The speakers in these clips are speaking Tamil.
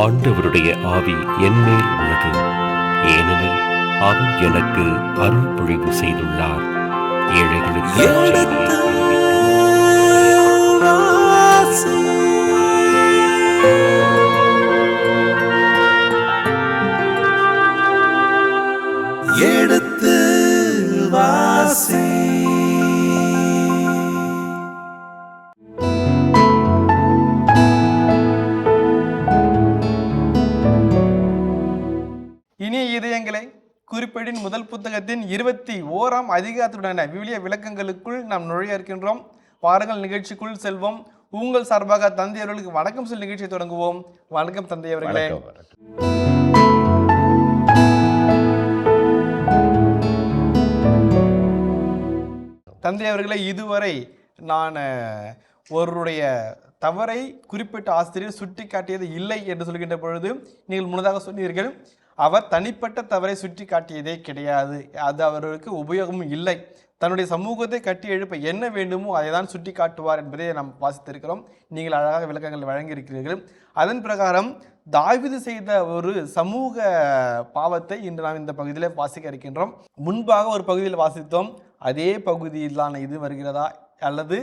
ஆண்டவருடைய ஆவி என்மேல் உள்ளது, ஏனெனில் அவர் எனக்கு அருள் பொழிவு செய்துள்ளார். ஏழைகளுக்கு எடுத்து வாசி. இனிய இதயங்களை, குறிப்பேடின் முதல் புத்தகத்தின் 21ஆம் அதிகாரத்துடனான விவிலிய விளக்கங்களுக்குள் நாம் நுழைய இருக்கின்றோம். பாருங்கள், நிகழ்ச்சிக்குள் செல்வோம். உங்கள் சார்பாக தந்தை அவர்களுக்கு வணக்கம் சொல்லி நிகழ்ச்சியை தொடங்குவோம். வணக்கம் தந்தை அவர்களே. தந்தை அவர்களே, இதுவரை நான் ஒருவருடைய தவறை குறிப்பிட்ட ஆசிரியர் சுட்டி காட்டியது இல்லை என்று சொல்கின்ற பொழுது நீங்கள் முன்னதாக சொன்னீர்கள், அவர் தனிப்பட்ட தவறை சுட்டி காட்டியதே கிடையாது, அது அவர்களுக்கு உபயோகமும் இல்லை, தன்னுடைய சமூகத்தை கட்டி எழுப்ப என்ன வேண்டுமோ அதை தான் சுட்டி காட்டுவார் என்பதை நாம் வாசித்திருக்கிறோம். நீங்கள் அழகாக விளக்கங்கள் வழங்கியிருக்கிறீர்கள். அதன் பிரகாரம் தாவீது செய்த ஒரு சமூக பாவத்தை இன்று நாம் இந்த பகுதியில் வாசிக்க இருக்கின்றோம். முன்பாக ஒரு பகுதியில் வாசித்தோம், அதே பகுதியிலான இது வருகிறதா அல்லது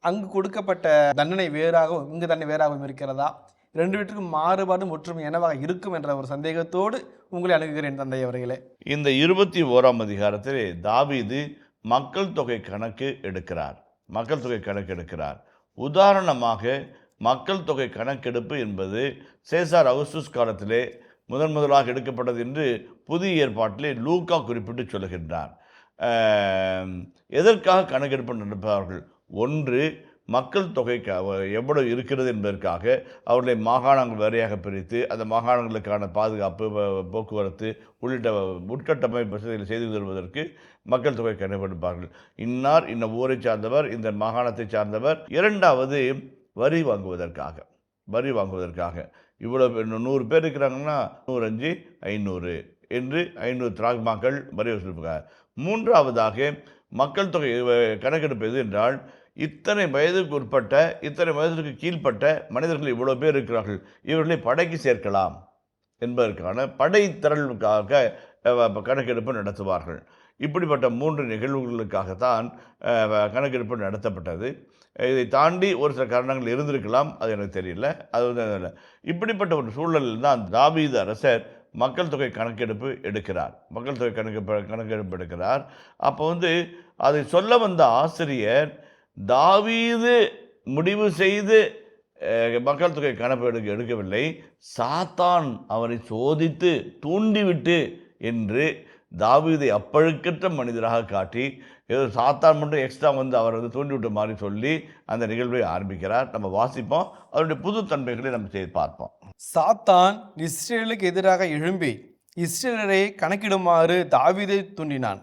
அங்கு கொடுக்கப்பட்ட தண்டனை வேறாகவும் இங்கு தண்டனை வேறாகவும் இருக்கிறதா, ரெண்டு வீட்டுக்கும் மாறுபாடும் ஒற்றுமை என்னவாக இருக்கும் என்ற ஒரு சந்தேகத்தோடு உங்களை அணுகுகிறேன் தந்தை அவர்களே. இந்த 21ஆம் அதிகாரத்திலே தாவீது மக்கள் தொகை கணக்கு எடுக்கிறார். உதாரணமாக மக்கள் தொகை கணக்கெடுப்பு என்பது சேசார் அகுஸ்துஸ் காலத்திலே முதலாக எடுக்கப்பட்டது என்று புதிய ஏற்பாட்டிலே லூக்கா குறிப்பிட்டு சொல்லுகின்றார். எதற்காக கணக்கெடுப்பு நடப்பார்கள்? ஒன்று, மக்கள் தொகை எவ்வளவு இருக்கிறது என்பதற்காக அவர்களை மாகாணங்கள் வாரியாக பிரித்து அந்த மாகாணங்களுக்கான பாதுகாப்பு, போக்குவரத்து உள்ளிட்ட உட்கட்டமைப்பு வசதிகளை செய்து தருவதற்கு மக்கள் தொகை கணக்கெடுப்பார்கள். இன்னார் இந்த ஊரை சார்ந்தவர், இந்த மாகாணத்தை சார்ந்தவர். இரண்டாவது, வரி வாங்குவதற்காக இவ்வளோ 100 பேர் இருக்கிறாங்கன்னா 105 500 என்று 500 திராக்மாக்கள் வரி வசூலிப்பாங்க. மூன்றாவதாக மக்கள் தொகை கணக்கெடுப்பு எது என்றால், இத்தனை வயதுக்கு உட்பட்ட, இத்தனை வயதுக்கு கீழ்ப்பட்ட மனிதர்கள் இவ்வளோ பேர் இருக்கிறார்கள், இவர்களை படைக்கு சேர்க்கலாம் என்பதற்கான படை திரளுக்காக கணக்கெடுப்பு நடத்துவார்கள். இப்படிப்பட்ட 3 நிகழ்வுகளுக்காகத்தான் கணக்கெடுப்பு நடத்தப்பட்டது. இதை தாண்டி ஒரு சில காரணங்கள் இருந்திருக்கலாம், அது எனக்கு தெரியல. அது வந்து இப்படிப்பட்ட ஒரு சூழலில் தான் தாவீது அரசர் மக்கள் தொகை கணக்கெடுப்பு எடுக்கிறார். அப்போ அதை சொல்ல வந்த ஆசிரியர் தாவீது முடிவு செய்து மக்கள் தொகை கணக்கெடுப்பு எடுக்கவில்லை, சாத்தான் அவரை சோதித்து தூண்டிவிட்டு என்று தாவீதை அப்பழுக்கற்ற மனிதராக காட்டி, ஏதோ சாத்தான் மட்டும் எக்ஸ்ட்ரா அவர் தூண்டிவிட்ட மாதிரி சொல்லி அந்த நிகழ்வை ஆரம்பிக்கிறார். நம்ம வாசிப்போம், அவருடைய புது தன்மைகளை நம்ம செய்து பார்ப்போம். சாத்தான் இஸ்ரேலுக்கு எதிராக எழும்பி இஸ்ரேலரை கணக்கிடுமாறு தாவீதை தூண்டினான்.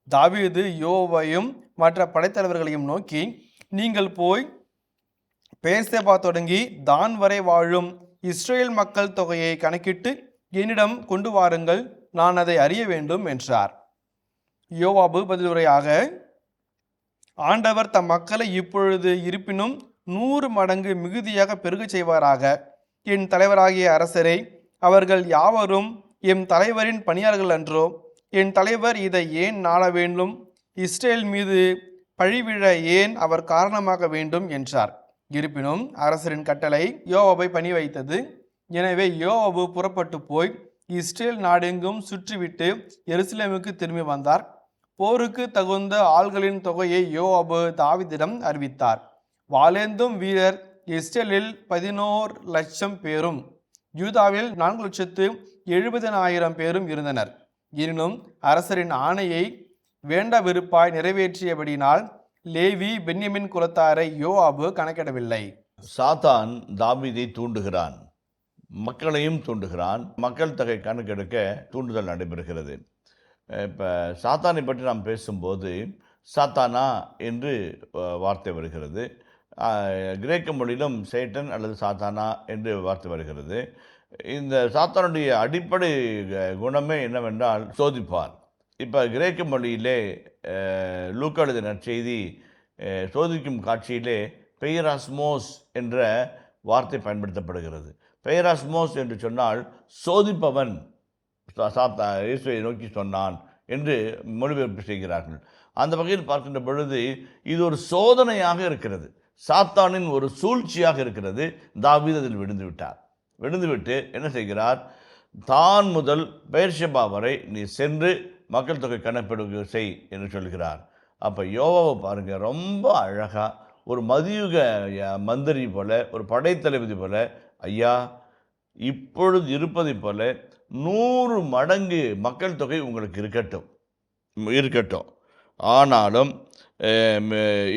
தாவீது யோவையும் மற்ற படைத்தலைவர்களையும் நோக்கி, நீங்கள் போய் பேர்சேபா தொடங்கி தான் வரை வாழும் இஸ்ரேல் மக்கள் தொகையை கணக்கிட்டு என்னிடம் கொண்டு வாருங்கள், நான் அதை அறிய வேண்டும் என்றார். யோவாபு பதிலுரையாக, ஆண்டவர் தம் மக்களை இப்பொழுது இருப்பினும் 100 மடங்கு மிகுதியாக பெருகச் செய்வாராக. என் தலைவராகிய அரசரை, அவர்கள் யாவரும் எம் தலைவரின் பணியாளர்கள் அன்றோ? என் தலைவர் இதை ஏன் நாட வேண்டும்? இஸ்ரேல் மீது பழிவிழ ஏன் அவர் காரணமாக வேண்டும் என்றார். இருப்பினும் அரசரின் கட்டளை யோவாபை பணி வைத்தது. எனவே யோவாபு புறப்பட்டு போய் இஸ்ரேல் நாடெங்கும் சுற்றிவிட்டு எருசலேமுக்கு திரும்பி வந்தார். போருக்கு தகுந்த ஆள்களின் தொகையை யோவாபு தாவீதிடம் அறிவித்தார். வாளேந்தும் வீரர் இஸ்ரேலில் 11,00,000 பேரும் யூதாவில் 4,70,000 பேரும் இருந்தனர். எனினும் அரசரின் ஆணையை வேண்ட விருப்பாய் நிறைவேற்றியபடினால் லேவி பென்யமின் குலத்தாரை யோவாபு கணக்கிடவில்லை. சாத்தான் தாவீதை தூண்டுகிறான், மக்களையும் தூண்டுகிறான். மக்கள் தொகை கணக்கெடுக்க தூண்டுதல் நடைபெறுகிறது. இப்போ சாத்தானை பற்றி நாம் பேசும்போது சாத்தானா என்று வார்த்தை வருகிறது. கிரேக்க மொழியிலும் சேட்டன் அல்லது சாத்தானா என்று வார்த்தை வருகிறது. இந்த சாத்தானுடைய அடிப்படை குணமே என்னவென்றால் சோதிப்பார். இப்போ கிரேக்க மொழியிலே லூக்கா எழுதின நற்செய்தி சோதிக்கும் காட்சியிலே பெயராஸ்மோஸ் என்ற வார்த்தை பயன்படுத்தப்படுகிறது. பெயராஸ்மோஸ் என்று சொன்னால் சோதிப்பவன் இயேசுவை நோக்கி சொன்னான் என்று மொழிபெயர்ப்பு செய்கிறார்கள். அந்த வகையில் பார்க்கின்ற பொழுது இது ஒரு சோதனையாக இருக்கிறது, சாத்தானின் ஒரு சூழ்ச்சியாக இருக்கிறது. தாவீது அதில் விழுந்து விட்டார். விழுந்துவிட்டு என்ன செய்கிறார்? தான் முதல் பெயர்ஷெபா வரை நீ சென்று மக்கள் தொகை கணக்கெடுப்பு செய் என்று சொல்கிறார். அப்போ யோவாவை பாருங்கள், ரொம்ப அழகாக ஒரு மதியுக மந்திரி போல, ஒரு படைத்தளபதி போல, ஐயா இப்பொழுது இருப்பதை போல 100 மடங்கு மக்கள் தொகை உங்களுக்கு இருக்கட்டும், ஆனாலும்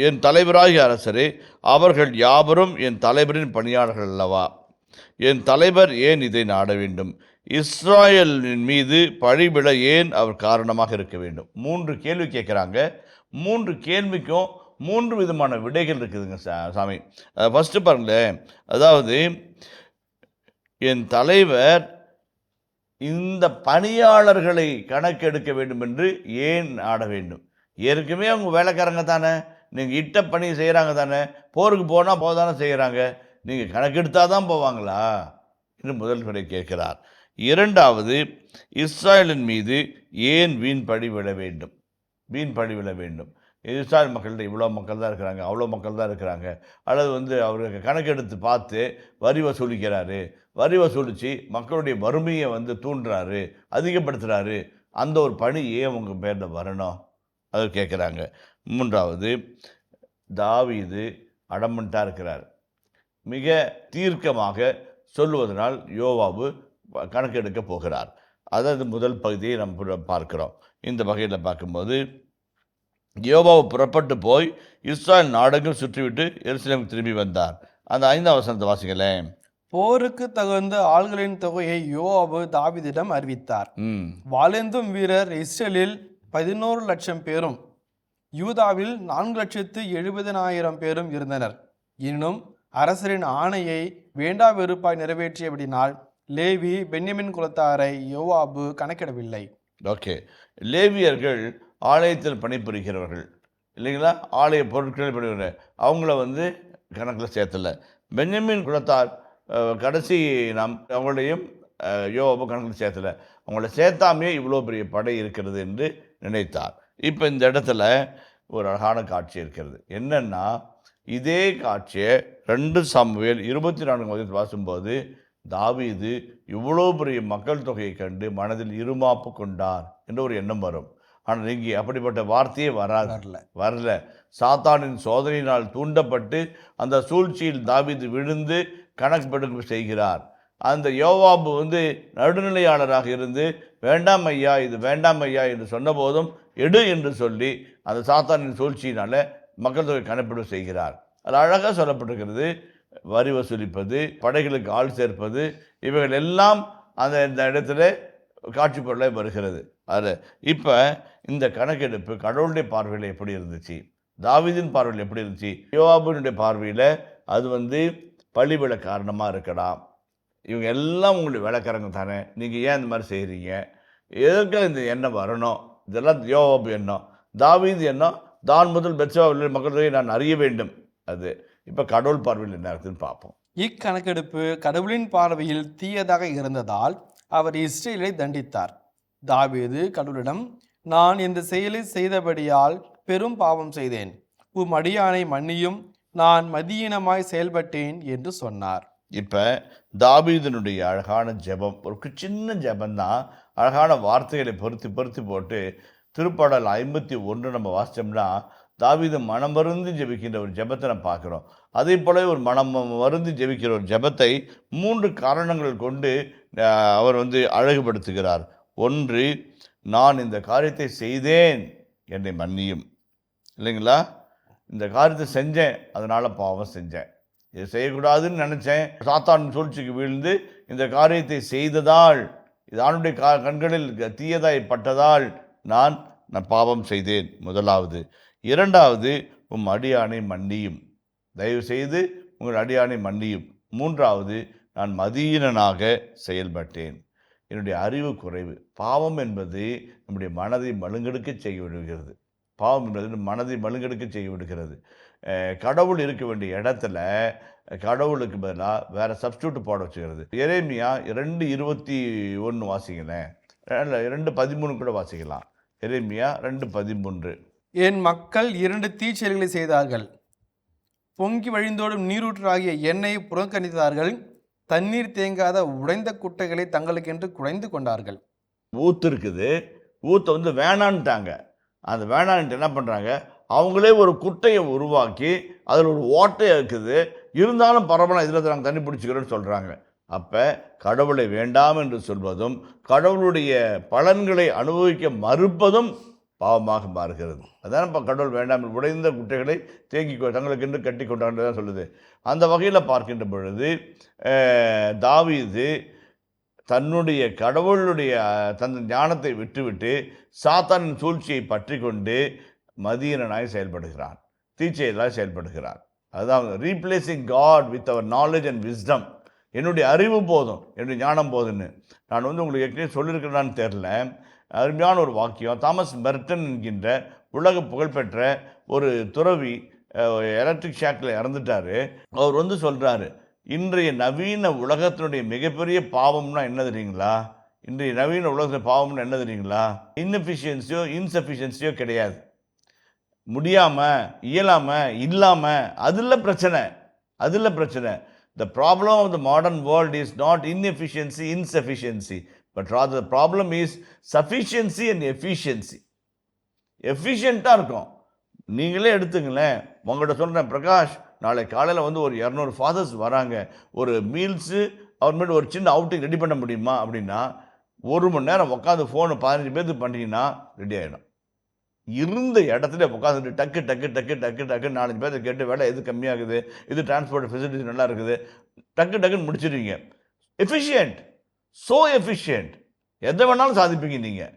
என் தலைவராகிய அரசரே, அவர்கள் யாவரும் என் தலைவரின் பணியாளர்கள் அல்லவா? என் தலைவர் ஏன் இதை நாட வேண்டும்? இஸ்ராயலின் மீது பழிவிட ஏன் அவர் காரணமாக இருக்க வேண்டும்? 3 கேள்வி கேட்குறாங்க. 3 கேள்விக்கும் 3 விதமான விடைகள் இருக்குதுங்க சாமி. ஃபஸ்ட்டு பாருங்களேன், அதாவது என் தலைவர் இந்த பணியாளர்களை கணக்கெடுக்க வேண்டும் என்று ஏன் ஆட வேண்டும்? ஏற்கனவே அவங்க வேலைக்காரங்க தானே, நீங்கள் இட்ட பணி செய்கிறாங்க தானே, போருக்கு போனால் போதானே செய்கிறாங்க, நீங்கள் கணக்கெடுத்தால் தான் போவாங்களா என்று முதல் விடை கேட்கிறார். இரண்டாவது, இஸ்ராயலின் மீது ஏன் வீண் பழி விழ வேண்டும்? இஸ்ராயல் மக்கள்கிட்ட இவ்வளோ மக்கள் தான் இருக்கிறாங்க, அவ்வளோ மக்கள் தான் இருக்கிறாங்க, அல்லது அவருக்கு கணக்கெடுத்து பார்த்து வரி வசூலிக்கிறாரு, வரி வசூலித்து மக்களுடைய வறுமையை தூண்டுறாரு, அதிகப்படுத்துகிறாரு, அந்த ஒரு பணி ஏன் உங்கள் பேரில் வரணும்? அது கேட்குறாங்க. மூன்றாவது, தாவீது அடமண்ட்டாக இருக்கிறார். மிக தீர்க்கமாக சொல்லுவதனால் யோவாபு கணக்கெடுக்க போகிறார். அதாவது முதல் பகுதியை நம்ம பார்க்கிறோம். இந்த வகையில் பார்க்கும்போது யோவாபு புறப்பட்டு போய் இஸ்ராயல் நாடெங்கும் சுற்றிவிட்டு எருசலேமுக்கு திரும்பி வந்தார். அந்த 5ஆம் வசனத்தை வாசிங்களேன். போருக்கு தகுந்த ஆள்களின் தொகையை யோவாபு தாவீதிடம் அறிவித்தார். வாளேந்தும் வீரர் இஸ்ரேலில் 11 லட்சம் பேரும் யூதாவில் 4,70,000 பேரும் இருந்தனர். எனினும் அரசரின் ஆணையை வேண்டா வெறுப்பாய் நிறைவேற்றியபடினால் லேவி பென்யமின் குலத்தாரை யோவாபு கணக்கிடவில்லை. ஓகே, லேவியர்கள் ஆலயத்தில் பணிபுரிகிறவர்கள் இல்லைங்களா, ஆலய பொருட்களை பணிபுரிகிற அவங்கள கணக்கில் சேர்த்தல. பென்யமின் குலத்தார் கடைசி நாம் அவங்களையும் யோவாபு கணக்கில் சேர்த்தல. அவங்கள சேர்த்தாமே இவ்வளோ பெரிய படை இருக்கிறது என்று நினைத்தார். இப்போ இந்த இடத்துல ஒரு அழகான காட்சி இருக்கிறது. என்னன்னா, இதே காட்சியை 2 சாமுவேல் 24 வாசும்போது தாவீது இவ்வளோ பெரிய மக்கள் தொகையை கண்டு மனதில் இருமாப்பு கொண்டார் என்று ஒரு எண்ணம் வரும். ஆனால் இங்கே அப்படிப்பட்ட வார்த்தையே வரல. சாத்தானின் சோதனையினால் தூண்டப்பட்டு அந்த சூழ்ச்சியில் தாவீது விழுந்து கணக்கெடுப்பு செய்கிறார். அந்த யோவாபு நடுநிலையாளராக இருந்து வேண்டாம் ஐயா, இது வேண்டாம் ஐயா என்று சொன்ன போதும் எடு என்று சொல்லி அந்த சாத்தானின் சூழ்ச்சியினால மக்கள் தொகை கணக்கெடுப்பு செய்கிறார். அது அழகாக சொல்லப்பட்டிருக்கிறது. வரி வசூலிப்பது, படைகளுக்கு ஆள் சேர்ப்பது, இவைகள் எல்லாம் இந்த இடத்துல காட்சி பொருளாக வருகிறது. அது இப்போ இந்த கணக்கெடுப்பு கடவுளுடைய பார்வையில் எப்படி இருந்துச்சு, தாவீதின் பார்வையில் எப்படி இருந்துச்சு, யோவாபினுடைய பார்வையில் அது பழிவிட காரணமாக இருக்கலாம். இவங்க எல்லாம் உங்களுடைய வேலைக்காரங்க தானே, நீங்கள் ஏன் இந்த மாதிரி செய்கிறீங்க, எதற்காக இந்த எண்ணம் வரணும்? இதெல்லாம் யோவாபு எண்ணம். தாவீது எண்ணம், தான் முதல் பெத்சேபாவில் மக்கள் தொகையை நான் அறிய வேண்டும். அது இப்போ கடவுள் பார்வையில் என்ன இருக்குதுன்னு பார்ப்போம். இக்கணக்கெடுப்பு கடவுளின் பார்வையில் தீயதாக இருந்ததால் அவர் இஸ்ரேலை தண்டித்தார். தாவீது கடவுளிடம், நான் இந்த செயலை செய்தபடியால் பெரும் பாவம் செய்தேன், உம் அடியானை மன்னியும், நான் மதியீனமாய் செயல்பட்டேன் என்று சொன்னார். இப்போ தாவீதினுடைய அழகான ஜெபம், ஒரு சின்ன ஜெபந்தான், அழகான வார்த்தைகளை பொருத்தி போட்டு திருப்பாடல் 51 நம்ம வாசித்தோம்னா தாவீது மனம் வருந்தி ஜெபிக்கின்ற ஒரு ஜெபத்தை நம்ம பார்க்குறோம். அதே போல ஒரு மனம் வருந்தி ஜெபிக்கிற ஒரு ஜெபத்தை 3 காரணங்கள் கொண்டு அவர் அழகுபடுத்துகிறார். 1, நான் இந்த காரியத்தை செய்தேன், என்னை மன்னியும். இல்லைங்களா, இந்த காரியத்தை செஞ்சேன், அதனால் பாவம் செஞ்சேன், இது செய்யக்கூடாதுன்னு நினச்சேன், சாத்தான் சூழ்ச்சிக்கு வீழ்ந்து இந்த காரியத்தை செய்ததால், இது ஆணுடைய கண்களில் தீயதாய் பட்டதால் நான் பாவம் செய்தேன். முதலாவது. இரண்டாவது, உம் அடியானை மன்னியும், தயவு செய்து உங்கள் அடியானை மன்னியும். மூன்றாவது, நான் மதியீனனாக செயல்பட்டேன், என்னுடைய அறிவு குறைவு. பாவம் என்பது நம்முடைய மனதை மழுங்கெடுக்க செய்ய விடுகிறது. கடவுள் இருக்க வேண்டிய இடத்துல கடவுளுக்கு பதிலாக வேற சப்ஸ்டியூட் போட வச்சுக்கிறது. எரேமியா 2:21 வாசிங்களேன், 2:13 கூட வாசிக்கலாம். எரேமியா 2:13. என் மக்கள் 2 தீச்செயல்களை செய்தார்கள். பொங்கி வழிந்தோடும் நீரூற்றாகிய எண்ணெயை புறக்கணித்தார்கள். தண்ணீர் தேங்காத உடைந்த குட்டைகளை தங்களுக்கென்று குடைந்து கொண்டார்கள். ஊத்து இருக்குது, ஊத்தை வேணான்ட்டாங்க. அந்த வேணான்ட்டு என்ன பண்ணுறாங்க, அவங்களே ஒரு குட்டையை உருவாக்கி அதில் ஒரு ஓட்டையை இருக்குது, இருந்தாலும் பரவாயில்ல இதில் நாங்கள் தண்ணி பிடிச்சிக்கிறோன்னு சொல்கிறாங்க. அப்போ கடவுளை வேண்டாம் என்று சொல்வதும் கடவுளுடைய பலன்களை அனுபவிக்க மறுப்பதும் பாவமாக மாறுகிறது. அதான் இப்போ கடவுள் வேண்டாம், உடைந்த குட்டைகளை தேங்கி தங்களுக்கென்று கட்டி கொண்டான்னு தான் சொல்லுது. அந்த வகையில் பார்க்கின்ற பொழுது தாவீது தன்னுடைய கடவுளுடைய தன் ஞானத்தை விட்டுவிட்டு சாத்தானின் சூழ்ச்சியை பற்றி கொண்டு மதியனாய் செயல்படுகிறான், தீச்செயலாய் செயல்படுகிறான். அதுதான் replacing God with our knowledge and wisdom. என்னுடைய அறிவு போதும், என்னுடைய ஞானம் போதும்னு நான் உங்களுக்கு ஏற்கனவே சொல்லியிருக்கிறேன்னு தெரில. அருமையான ஒரு வாக்கியம். தாமஸ் மெர்டன் என்கின்ற உலக புகழ்பெற்ற ஒரு துறவி எலக்ட்ரிக் ஷாக்கில் இறந்துட்டார். அவர் சொல்கிறாரு, இன்றைய நவீன உலகத்தினுடைய மிகப்பெரிய பாவம்னா என்ன தெரியுங்களா? இன்றைய நவீன உலகத்தின் பாவம்னா என்ன தெரியுங்களா? இன்எஃபிஷியன்சியோ இன்சஃபிஷியன்சியோ கிடையாது. முடியாமல், இயலாமல், இல்லாமல், அதில் பிரச்சனை. The problem of the modern world is not inefficiency, insufficiency, but rather the problem is sufficiency and efficiency. எஃபிஷியண்ட்டாக இருக்கும். நீங்களே எடுத்துங்களேன், உங்கள்கிட்ட சொல்கிறேன், பிரகாஷ் நாளை காலையில் ஒரு 200 ஃபாதர்ஸ் வராங்க, ஒரு மீல்ஸு அப்புறமேட்டு ஒரு சின்ன அவுட்டிங் ரெடி பண்ண முடியுமா அப்படின்னா 1 மணி நேரம் உட்காந்து ஃபோனு 15 பேருக்கு பண்ணிங்கன்னா ரெடி ஆகிடும். இருந்த இடத்துல உட்காந்துட்டு டக்கு 4-5 பேர்த்த கேட்டு வேலை எது கம்மியாகுது, இது டிரான்ஸ்போர்ட் ஃபெசிலிட்டிஸ் நல்லா இருக்குது, டக்குன்னு முடிச்சிடுவீங்க. எஃபிஷியன்ட், ஸோ எஃபிஷியன்ட், எதை வேணாலும் சாதிப்பீங்க நீங்கள்.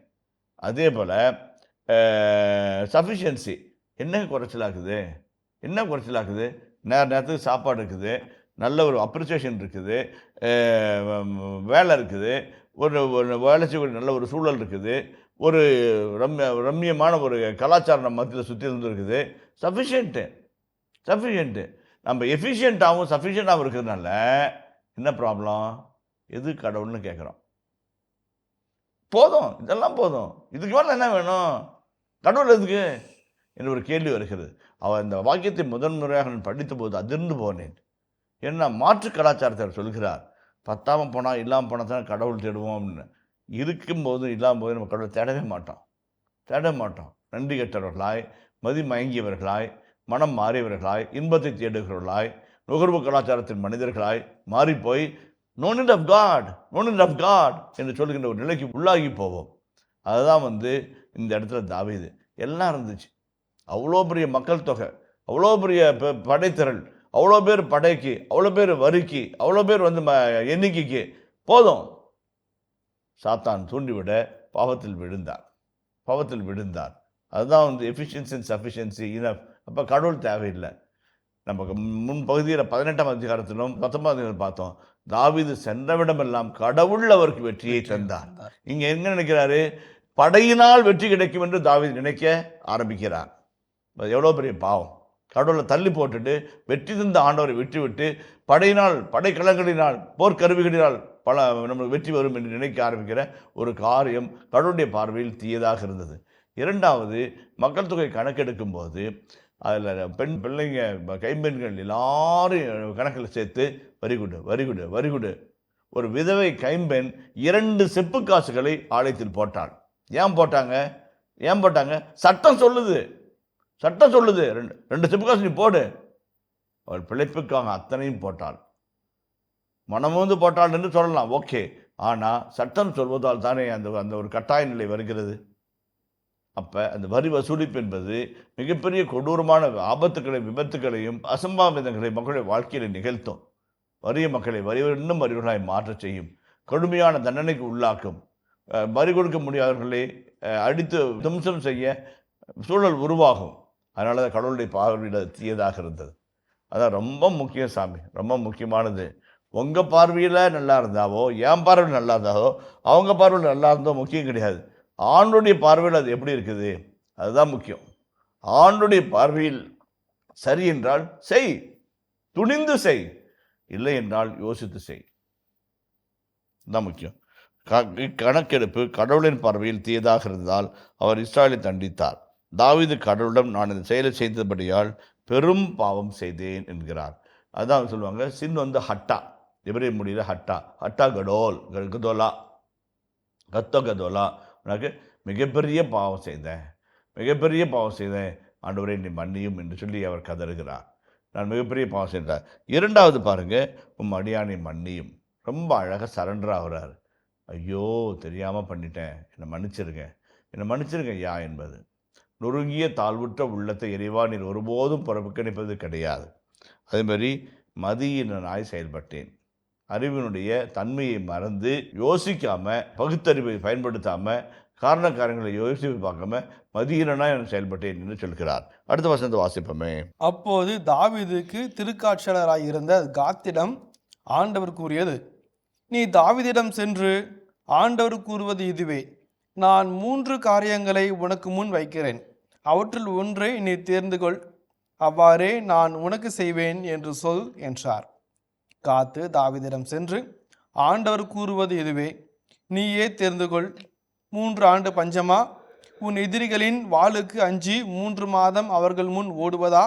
அதே போல் சஃபிஷியன்சி என்ன குறைச்சலாக்குது? நேரத்துக்கு சாப்பாடு இருக்குது, நல்ல ஒரு அப்ரிசியேஷன் இருக்குது, வேலை இருக்குது, ஒரு வேலை செய்யக்கூடிய நல்ல ஒரு சூழல் இருக்குது, ஒரு ரம்மியமான ஒரு கலாச்சாரம் நம்ம மத்தியில் சுற்றி இருக்குது. சஃபிஷியன்ட்டு. நம்ம எஃபிஷியண்ட்டாகவும் சஃபிஷியண்ட்டாகவும் இருக்கிறதுனால என்ன ப்ராப்ளம்? எது கடவுள்னு கேட்குறோம். போதும், இதெல்லாம் போதும், இதுக்கு மேலே என்ன வேணும்? கடவுள் எதுக்கு என்று ஒரு கேள்வி வருகிறது. அவர் இந்த வாக்கியத்தை முதன்முறையாக நான் படித்த போது அதிர்ந்து போனேன். ஏன்னா மாற்று கலாச்சாரத்தை சொல்கிறார், பத்தாமல் போனால் இல்லாமல் போனால் தான் கடவுள் தேடுவோம் அப்படின்னு. இருக்கும்போது இல்லாமல் போது நம்ம கடவுளை தேட மாட்டோம். நன்றி கெட்டவர்களாய், மதி மயங்கியவர்களாய், மனம் மாறியவர்களாய், இன்பத்தை தேடுகிறவர்களாய், நுகர்வு கலாச்சாரத்தின் மனிதர்களாய் மாறிப்போய் நோ நீட் ஆஃப் காட் என்று சொல்லுகின்ற ஒரு நிலைக்கு உள்ளாகி போவோம். அதுதான் இந்த இடத்துல தாவீது. எல்லாம் இருந்துச்சு, அவ்வளோ பெரிய மக்கள் தொகை, அவ்வளோ பெரிய படைத்திரள், அவ்வளோ பேர் படைக்கு, அவ்வளோ பேர் வரிக்கு, அவ்வளோ பேர் எண்ணிக்கைக்கு. போதும், சாத்தான் தூண்டிவிட பாவத்தில் விழுந்தார். அதுதான் எஃபிஷியன்சி அண்ட் சஃபிஷியன்சி இனஃப். அப்போ கடவுள் தேவையில்லை. நமக்கு முன் பகுதியில் 18ஆம் அதிகாரத்திலும் 19ஆம் அதிகாரத்தில் பார்த்தோம், தாவீது சென்றவிடமெல்லாம் கடவுள் அவருக்கு வெற்றியை தந்தார். இங்கே என்ன நினைக்கிறாரு? படையினால் வெற்றி கிடைக்கும் என்று தாவீது நினைக்க ஆரம்பிக்கிறார். எவ்வளோ பெரிய பாவம்! கடவுளை தள்ளி போட்டுட்டு வெற்றி தந்த ஆண்டவரை விட்டுவிட்டு படைக்கலங்களினால் போர்க்கருவிகளினால் பல நம்ம வெற்றி வரும் என்று நினைக்க ஆரம்பிக்கிற ஒரு காரியம் கடவுளுடைய பார்வையில் தீயதாக இருந்தது. இரண்டாவது, மக்கள் தொகை கணக்கெடுக்கும் போது அதில் பிள்ளைங்க கைம்பெண்கள் எல்லாரும் கணக்கில் சேர்த்து வரிகுடு. ஒரு விதவை கைம்பெண் 2 செப்பு காசுகளை ஆலயத்தில் போட்டாள். ஏன் போட்டாங்க? சட்டம் சொல்லுது 2 செப்பு காசு நீ போடு. அவள் பிழைப்புக்காக அத்தனையும் போட்டாள். மனமுந்து போட்டாள் என்று சொல்லலாம், ஓகே. ஆனால் சட்டம் சொல்வதால் தானே அந்த ஒரு கட்டாய நிலை வருகிறது. அப்போ அந்த வரி வசூலிப்பு என்பது மிகப்பெரிய கொடூரமான ஆபத்துக்களையும் விபத்துக்களையும் அசம்பாவிதங்களை மக்களுடைய வாழ்க்கையில் நிகழ்த்தும். வறிய மக்களை இன்னும் வரிகளாய் மாற்ற செய்யும், கடுமையான தண்டனைக்கு உள்ளாக்கும், வரி கொடுக்க முடியாதவர்களை அடித்து தும்சம் செய்ய சூழல் உருவாகும். அதனால தான் கடவுளுடைய பார்வையில் தீயதாக இருந்தது. அதான் ரொம்ப முக்கியம் சாமி, ரொம்ப முக்கியமானது. உங்கள் பார்வையில் நல்லா இருந்தாவோ, என் பார்வையில் நல்லா இருந்தாவோ, அவங்க பார்வையில் நல்லா இருந்தோ முக்கியம் கிடையாது. ஆண்டுடைய பார்வையில் அது எப்படி இருக்குது அதுதான் முக்கியம். ஆண்டுடைய பார்வையில் சரி என்றால் செய், துணிந்து செய். இல்லை என்றால் யோசித்து செய். தான் முக்கியம். கணக்கெடுப்பு கடவுளின் பார்வையில் தீயதாக இருந்தால் அவர் இஸ்ராயலை தண்டித்தார். தாவீது கடவுளிடம் நான் இந்த செயலை செய்தபடியால் பெரும் பாவம் செய்தேன் என்கிறார். அதான் சொல்லுவாங்க, சின் வந்து ஹட்டா, எபிரேய மொழியில ஹட்டா, ஹட்டா கடோல் கதோலா, கதோலா, உனக்கு மிகப்பெரிய பாவம் செய்தேன், ஆண்டவரே நீ மன்னியும் என்று சொல்லி அவர் கதறுகிறார். நான் மிகப்பெரிய பாவம் செய்தார். இரண்டாவது பாருங்க, அடியானை மன்னியும். ரொம்ப அழகாக சரண்டர் ஆகிறார். ஐயோ தெரியாமல் பண்ணிட்டேன், என்னை மன்னிச்சிருங்க ஐயா என்பது. நொறுங்கிய தாழ்வுற்ற உள்ளத்தை இறைவா நீர் ஒருபோதும் புறக்கணிப்பது கிடையாது. அதேமாதிரி மதியினாய் செயல்பட்டேன். அறிவினுடைய தன்மையை மறந்து யோசிக்காமல், பகுத்தறிவை பயன்படுத்தாமல், காரணக்காரங்களை யோசித்து பார்க்காம மதியீனனாய் நான் செயல்பட்டேன் என்று சொல்கிறார். அடுத்த வசனத்தை வாசிப்போமே. அப்போது தாவீதுக்கு திருக்காட்சியாளராயிருந்த காத்திடம் ஆண்டவர் கூறியது, நீ தாவீதிடம் சென்று ஆண்டவர் கூறுவது இதுவே, நான் 3 காரியங்களை உனக்கு முன் வைக்கிறேன், அவற்றில் ஒன்றை நீ தேர்ந்து கொள், அவ்வாறே நான் உனக்கு செய்வேன் என்று சொல் என்றார். காத்து தாவீதிடம் சென்று ஆண்டவர் கூறுவது இதுவே, நீயே தேர்ந்து கொள், 3 ஆண்டு பஞ்சமா, உன் எதிரிகளின் வாளுக்கு அஞ்சி 3 மாதம் அவர்கள் முன் ஓடுவதா,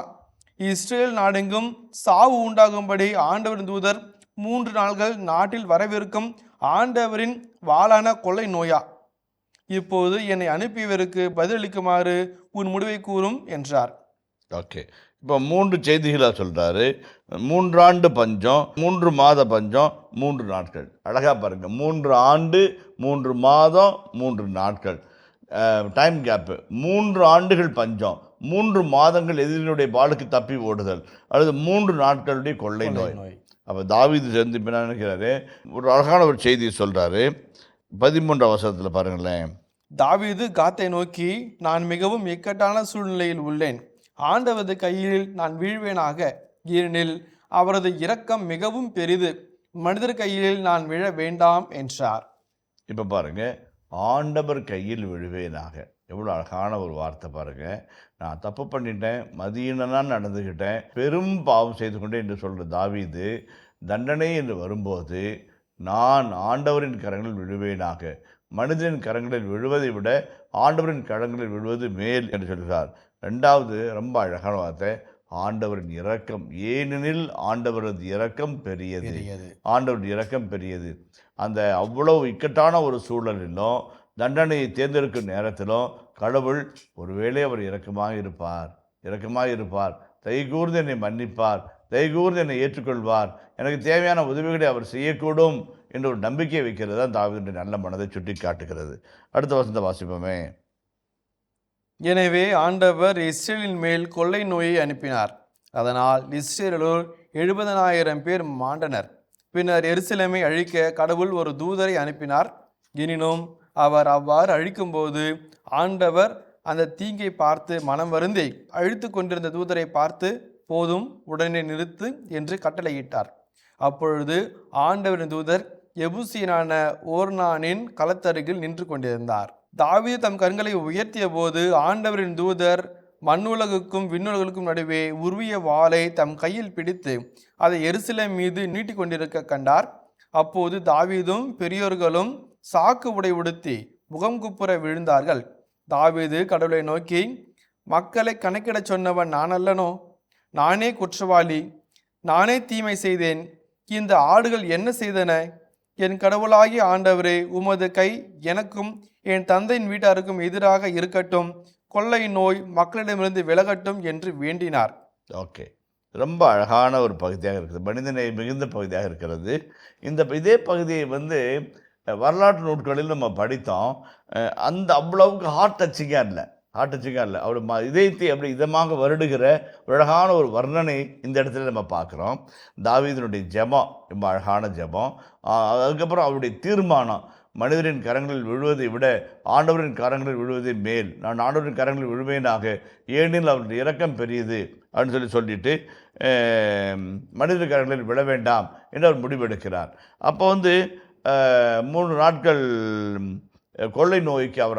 இஸ்ரேல் நாடெங்கும் சாவு உண்டாகும்படி ஆண்டவரின் தூதர் 3 நாள்கள் நாட்டில் வரவிருக்கும் ஆண்டவரின் வாளான கொள்ளை நோயா? இப்போது என்னை அனுப்பியவருக்கு பதிலளிக்குமாறு உன் முடிவை கூறும் என்றார். ஓகே, இப்போ 3 செய்திகளாக சொல்கிறாரு. 3 ஆண்டு பஞ்சம், 3 மாத பஞ்சம், 3 நாட்கள். அழகாக பாருங்கள், 3 ஆண்டு 3 மாதம் 3 நாட்கள், டைம் கேப்பு. 3 ஆண்டுகள் பஞ்சம், 3 மாதங்கள் எதிரினுடைய பாலுக்கு தப்பி ஓடுதல், அல்லது 3 நாட்களுடைய கொள்ளை நோய். அப்போ தாவீது சேர்ந்து இப்போ நினைக்கிறாரு, ஒரு அழகான ஒரு செய்தியை சொல்கிறாரு. 13 வசனத்தில் பாருங்களேன். தாவீது காத்தை நோக்கி, நான் மிகவும் இக்கட்டான சூழ்நிலையில் உள்ளேன், ஆண்டவரது கையில் நான் வீழ்வேனாக, ஏனெனில் அவரது இரக்கம் மிகவும் பெரிது, மனிதர் கையில் நான் விழ வேண்டாம் என்றார். இப்போ பாருங்க, ஆண்டவர் கையில் விழுவேனாக. எவ்வளோ அழகான ஒரு வார்த்தை பாருங்க. நான் தப்பு பண்ணிட்டேன், மதியினாக நடந்துக்கிட்டேன், பெரும் பாவம் செய்து கொண்டேன் என்று சொல்கிற தாவீது தண்டனை என்று வரும்போது நான் ஆண்டவரின் கரங்களில் விழுவேனாக, மனிதனின் கரங்களில் விழுவதை விட ஆண்டவரின் கரங்களில் விழுவது மேல் என்று சொல்கிறார். ரெண்டாவது ரொம்ப அழகான வார்த்தை, ஆண்டவரின் இரக்கம், ஏனெனில் ஆண்டவரது இரக்கம் பெரியது. ஆண்டவரின் இரக்கம் பெரியது. அந்த அவ்வளவு இக்கட்டான ஒரு சூழலிலும், தண்டனையை தேர்ந்தெடுக்கும் நேரத்திலும் கடவுள் ஒருவேளை அவர் இரக்கமாக இருப்பார், தயகூர்ந்து என்னை மன்னிப்பார், தயகூர்ந்து என்னை ஏற்றுக்கொள்வார், எனக்கு தேவையான உதவிகளை அவர் செய்யக்கூடும் என்ற ஒரு நம்பிக்கை வைக்கிறது தான் தாவீதுடைய நல்ல மனதை சுட்டி காட்டுகிறது. அடுத்த வசனத்தை வாசிப்போமே. எனவே ஆண்டவர் இஸ்ரேலின் மேல் கொள்ளை நோயை அனுப்பினார், அதனால் இஸ்ரேலோர் 70,000 பேர் மாண்டனர். பின்னர் எருசலேமை அழிக்க கடவுள் ஒரு தூதரை அனுப்பினார். எனினும் அவர் அவ்வாறு அழிக்கும்போது ஆண்டவர் அந்த தீங்கை பார்த்து மனம் வருந்தி அழித்து கொண்டிருந்த தூதரை பார்த்து, போதும், உடனே நிறுத்து என்று கட்டளையிட்டார். அப்பொழுது ஆண்டவரின் தூதர் எபூசியனான ஓர்னானின் களத்தருகில் நின்று கொண்டிருந்தார். தாவீது தம் கண்களை உயர்த்திய போது ஆண்டவரின் தூதர் மண்ணுலகுக்கும் விண்ணுலகுக்கும் நடுவே உருவிய வாளை தம் கையில் பிடித்து அதை எருசலேம் மீது நீட்டிக் கொண்டிருக்க கண்டார். அப்போது தாவீதும் பெரியோர்களும் சாக்கு உடை உடுத்தி முகம் குப்புற விழுந்தார்கள். தாவீது கடவுளை நோக்கி, மக்களை கணக்கிடச் சொன்னவன் நான் அல்லனோ? நானே குற்றவாளி, நானே தீமை செய்தேன். இந்த ஆடுகள் என்ன செய்தன? என் கடவுளாகிய ஆண்டவரே, உமது கை எனக்கும் என் தந்தையின் வீட்டாருக்கும் எதிராக இருக்கட்டும், கொள்ளை நோய் மக்களிடமிருந்து விலகட்டும் என்று வேண்டினார். ஓகே, ரொம்ப அழகான ஒரு பகுதியாக இருக்குது, மனிதனை மிகுந்த பகுதியாக இருக்கிறது. இதே பகுதியை வரலாற்று நூட்களில் நம்ம படித்தோம். அந்த அவ்வளவுக்கு ஹார்ட் டச்சிங்காக இல்லை. அவர் இதயத்தை அப்படி இதமாக வருடுகிற ஒரு அழகான ஒரு வர்ணனை இந்த இடத்துல நம்ம பார்க்குறோம். தாவீதினுடைய ஜெபம் ரொம்ப அழகான ஜெபம். அதுக்கப்புறம் அவருடைய தீர்மானம், மனிதரின் கரங்களில் விழுவதை விட ஆண்டவரின் கரங்களில் விழுவதை மேல், நான் ஆண்டவரின் கரங்களில் விழுவேனாக, ஏனெனில் அவருடைய இரக்கம் பெரியது அப்படின்னு சொல்லிட்டு மனிதர் கரங்களில் விழ வேண்டாம் என்று அவர் முடிவெடுக்கிறார். அப்போ 3 நாட்கள் கொள்ளை நோய்க்கு அவர்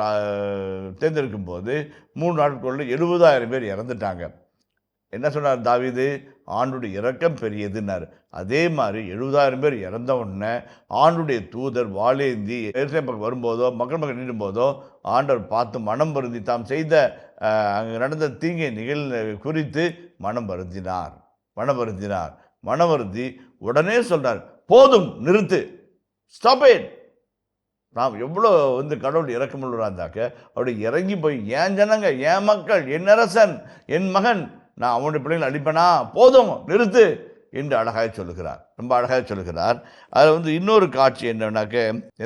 தேர்ந்தெடுக்கும் போது 3 நாட்களுக்குள்ள 70,000 பேர் இறந்துட்டாங்க. என்ன சொன்னார் தாவீது? ஆண்டுடைய இரக்கம் பெரியதுன்னாரு. அதே மாதிரி 70,000 பேர் இறந்த உடனே ஆண்டுடைய தூதர் வாளேந்தி எருசலேம் பக்கம் வரும்போதோ மக்கள் பக்கம் நிற்கும் போதோ ஆண்டவர் பார்த்து மனம் வருந்தி தாம் செய்த அங்கே நடந்த தீங்கை குறித்து மனம் வருந்தி உடனே சொல்றார், போதும் நிறுத்து, ஸ்டாப் இட். நாம் எவ்வளோ கடவுள் இறக்கமுள்ளவராக இருந்தாக்க அப்படி இறங்கி போய் என் ஜனங்க, என் மக்கள், என் அரசன், என் மகன், நான் அவனுடைய பிள்ளைகள் அடிப்பேனா, போதும் நிறுத்து என்று அழகாக சொல்லுகிறார். ரொம்ப அழகாக சொல்லுகிறார். அதில் இன்னொரு காட்சி என்னன்னாக்க,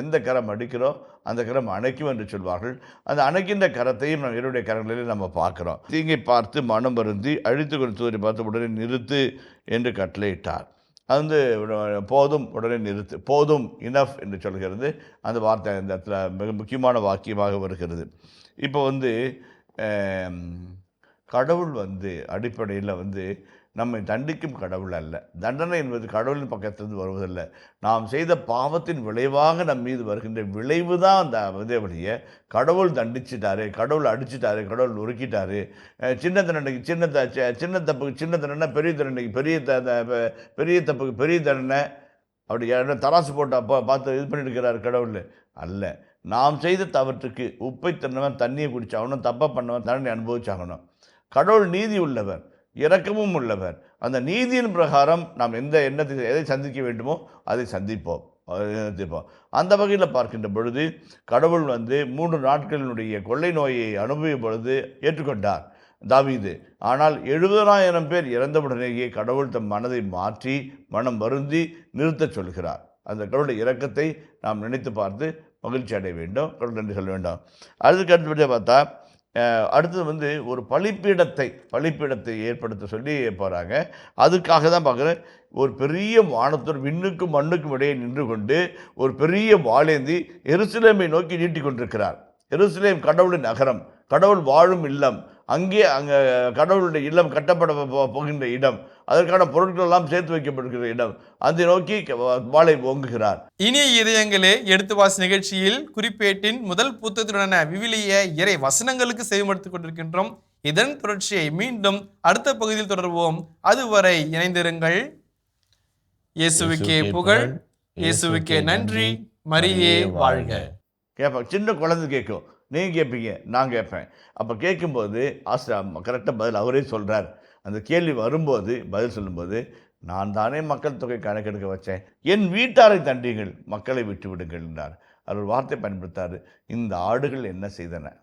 எந்த கரம் அடிக்கிறோம் அந்த கரம் அணைக்கும் என்று சொல்வார்கள். அந்த அணைக்கின்ற கரத்தையும் நம்ம என்னுடைய கரங்களிலே நம்ம பார்க்குறோம். தீங்கை பார்த்து மனம் வருந்தி அழித்து கொண்டு தூரி பார்த்து உடனே நிறுத்து என்று கட்டளையிட்டார். அது போதும், உடனே நிறுத்து, போதும், இனஃப் என்று சொல்கிறது. அந்த வார்த்தை இந்த இடத்துல மிக முக்கியமான வாக்கியமாக வருகிறது. இப்போ கடவுள் அடிப்படையில் நம்மை தண்டிக்கும் கடவுள் அல்ல. தண்டனை என்பது கடவுளின் பக்கத்திலிருந்து வருவதில்லை. நாம் செய்த பாவத்தின் விளைவாக நம் மீது வருகின்ற விளைவு தான் அந்த வழிய கடவுள் தண்டிச்சிட்டாரு, கடவுள் அடிச்சிட்டாரு, கடவுள் நொறுக்கிட்டாரு. சின்ன தண்டனைக்கு சின்ன தப்புக்கு சின்ன தண்டனை, பெரிய தண்டனைக்கு பெரிய தப்புக்கு பெரிய தண்டனை, அப்படி தராசு போட்டு பார்த்து இது பண்ணிட்டு கடவுள் அல்ல. நாம் செய்த தவற்றுக்கு உப்பை தின்னவன் தண்ணியை குடிச்சாகணும், தப்பை பண்ணவன் தண்டனை அனுபவிச்சாகணும். கடவுள் நீதி உள்ளவர், இரக்கமும் உள்ளவர். அந்த நீதியின் பிரகாரம் நாம் எதை சந்திக்க வேண்டுமோ அதை சந்திப்போம். அந்த வகையில் பார்க்கின்ற பொழுது கடவுள் 3 நாட்களினுடைய கொள்ளை நோயை அனுபவிக்கும் பொழுது ஏற்றுக்கொண்டார் தாவீது. ஆனால் 70,000 பேர் இறந்தவுடனேயே கடவுள் தம் மனதை மாற்றி மனம் வருந்தி நிறுத்தச் சொல்கிறார். அந்த கடவுளுடைய இரக்கத்தை நாம் நினைத்து பார்த்து மகிழ்ச்சி அடைய வேண்டும், கடவுள் நன்றி சொல்ல வேண்டும். அதுக்கு அடுத்தபடியாக பார்த்தா அடுத்தது ஒரு பலிப்பீடத்தை ஏற்படுத்த சொல்லி போகிறாங்க. அதுக்காக தான் பார்க்குறேன், ஒரு பெரிய வானத்தோர் விண்ணுக்கும் மண்ணுக்கும் இடையே நின்று கொண்டு ஒரு பெரிய வாளேந்தி எருசலேமை நோக்கி நீட்டி கொண்டிருக்கிறார். எருசலேம் கடவுளின் நகரம், கடவுள் வாழும் இல்லம், அங்கே கடவுளுடைய இல்லம் கட்டப்பட போகின்ற இடம், அதற்கான பொருட்கள் எல்லாம் சேர்த்து வைக்கப்படுகிற இடம், அதை நோக்கி வாளை ஓங்குகிறார். இனிய இதயங்களே, எடுத்து வாசி நிகழ்ச்சியில் குறிப்பேட்டின் முதல் புத்தகத்துடனான விவிலிய இறை வசனங்களுக்கு செவிமடுத்துக் கொண்டிருக்கின்றோம். இதன் தொடர்ச்சியை மீண்டும் அடுத்த பகுதியில் தொடர்வோம். அதுவரை இணைந்திருங்கள். இயேசுவுக்கே புகழ், இயேசுவுக்கே நன்றி, மரியே வாழ்க. கேட்பேன், சின்ன குழந்தை கேட்கும், நீங்கள் கேட்பீங்க, நான் கேட்பேன். அப்போ கேட்கும்போது ஆசிரியர் கரெக்டாக பதில் அவரே சொல்கிறார். அந்த கேள்வி வரும்போது பதில் சொல்லும்போது, நான் தானே மக்கள் தொகை கணக்கெடுக்க வச்சேன், என் வீட்டாரை தண்டிங்கள், மக்களை விட்டு விடுங்கள் என்றார். அவர் வார்த்தை பயன்படுத்தார், இந்த ஆடுகள் என்ன செய்தன.